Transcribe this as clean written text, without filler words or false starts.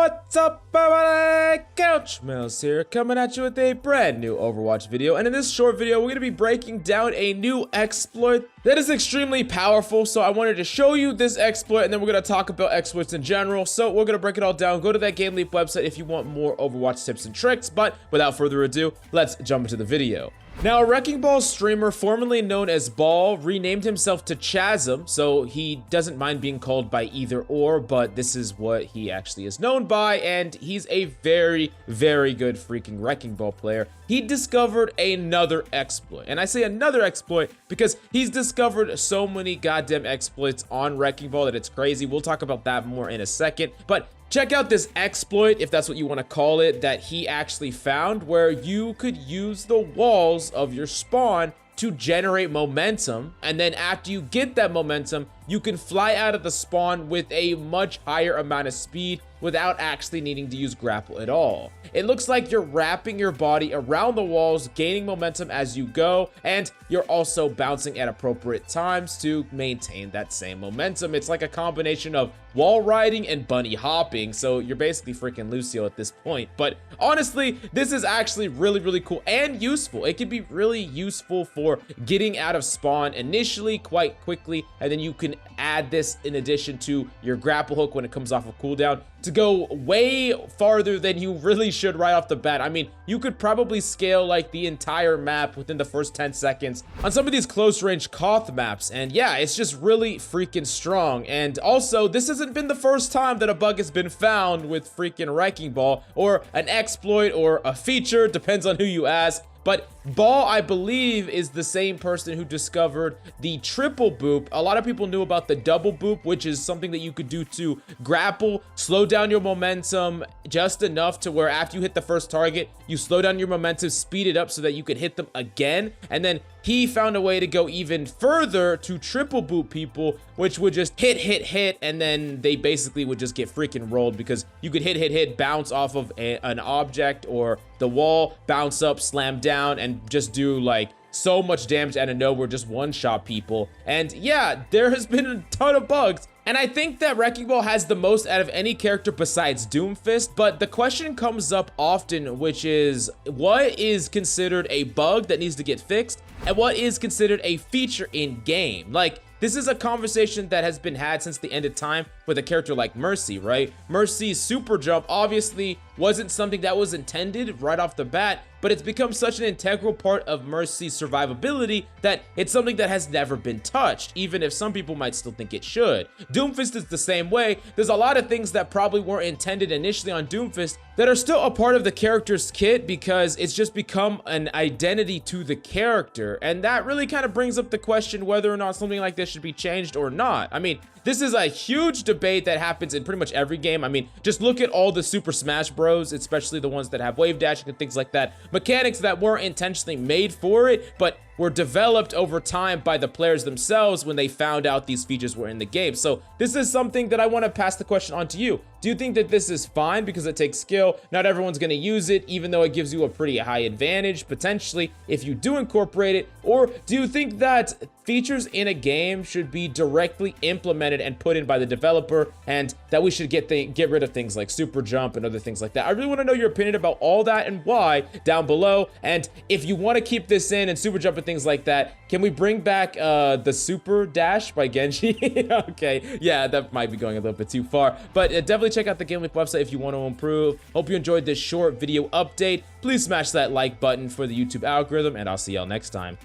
What's up, everybody? Couch Mouse here, coming at you with a brand new Overwatch video. And in this short video, we're going to be breaking down a new exploit that is extremely powerful. So I wanted to show you this exploit, and then we're going to talk about exploits in general. So we're going to break it all down. Go to that GameLeap website if you want more Overwatch tips and tricks. But without further ado, let's jump into the video. Now, a Wrecking Ball streamer formerly known as Ball renamed himself to Chasm, so he doesn't mind being called by either or, but this is what he actually is known by, and he's a very, very good freaking Wrecking Ball player. He discovered another exploit, and I say another exploit because he's discovered so many goddamn exploits on Wrecking Ball that it's crazy. We'll talk about that more in a second, but check out this exploit, if that's what you want to call it, that he actually found, where you could use the walls of your spawn to generate momentum, and then after you get that momentum, you can fly out of the spawn with a much higher amount of speed without actually needing to use grapple at all. It looks like you're wrapping your body around the walls, gaining momentum as you go, and you're also bouncing at appropriate times to maintain that same momentum. It's like a combination of wall riding and bunny hopping, so you're basically freaking Lucio at this point. But honestly, this is actually really, really cool and useful. It can be really useful for getting out of spawn initially quite quickly, and then you can add this in addition to your grapple hook when it comes off of cooldown to go way farther than you really should right off the bat. I mean, you could probably scale like the entire map within the first 10 seconds on some of these close range Koth maps, and yeah, it's just really freaking strong. And also, this hasn't been the first time that a bug has been found with freaking Wrecking Ball, or an exploit, or a feature, depends on who you ask. But Ball, I believe, is the same person who discovered the triple boop. A lot of people knew about the double boop, which is something that you could do to grapple, slow down your momentum just enough to where after you hit the first target, you slow down your momentum, speed it up so that you could hit them again. And then he found a way to go even further to triple boop people, which would just hit, and then they basically would just get freaking rolled because you could hit, bounce off of an object or the wall, bounce up, slam down, and just do like so much damage out of nowhere, just one-shot people. And yeah, there has been a ton of bugs. And I think that Wrecking Ball has the most out of any character besides Doomfist, but the question comes up often, which is, what is considered a bug that needs to get fixed, and what is considered a feature in game? Like, this is a conversation that has been had since the end of time with a character like Mercy, right? Mercy's super jump obviously wasn't something that was intended right off the bat, but it's become such an integral part of Mercy's survivability that it's something that has never been touched, even if some people might still think it should. Doomfist is the same way. There's a lot of things that probably weren't intended initially on Doomfist that are still a part of the character's kit because it's just become an identity to the character. And that really kind of brings up the question whether or not something like this should be changed or not. I mean, this is a huge debate that happens in pretty much every game. I mean, just look at all the Super Smash Bros, especially the ones that have wave dashing and things like that. Mechanics that weren't intentionally made for it, but were developed over time by the players themselves when they found out these features were in the game. So this is something that I want to pass the question on to you. Do you think that this is fine because it takes skill? Not everyone's going to use it, even though it gives you a pretty high advantage, potentially, if you do incorporate it. Or do you think that features in a game should be directly implemented and put in by the developer, and that we should get rid of things like super jump and other things like that? I really want to know your opinion about all that and why down below. And if you want to keep this in and super jump and things like that, can we bring back the super dash by Genji? Okay, yeah, that might be going a little bit too far, but definitely check out the GameLeap website if you want to improve. Hope you enjoyed this short video update. Please smash that like button for the YouTube algorithm, and I'll see y'all next time.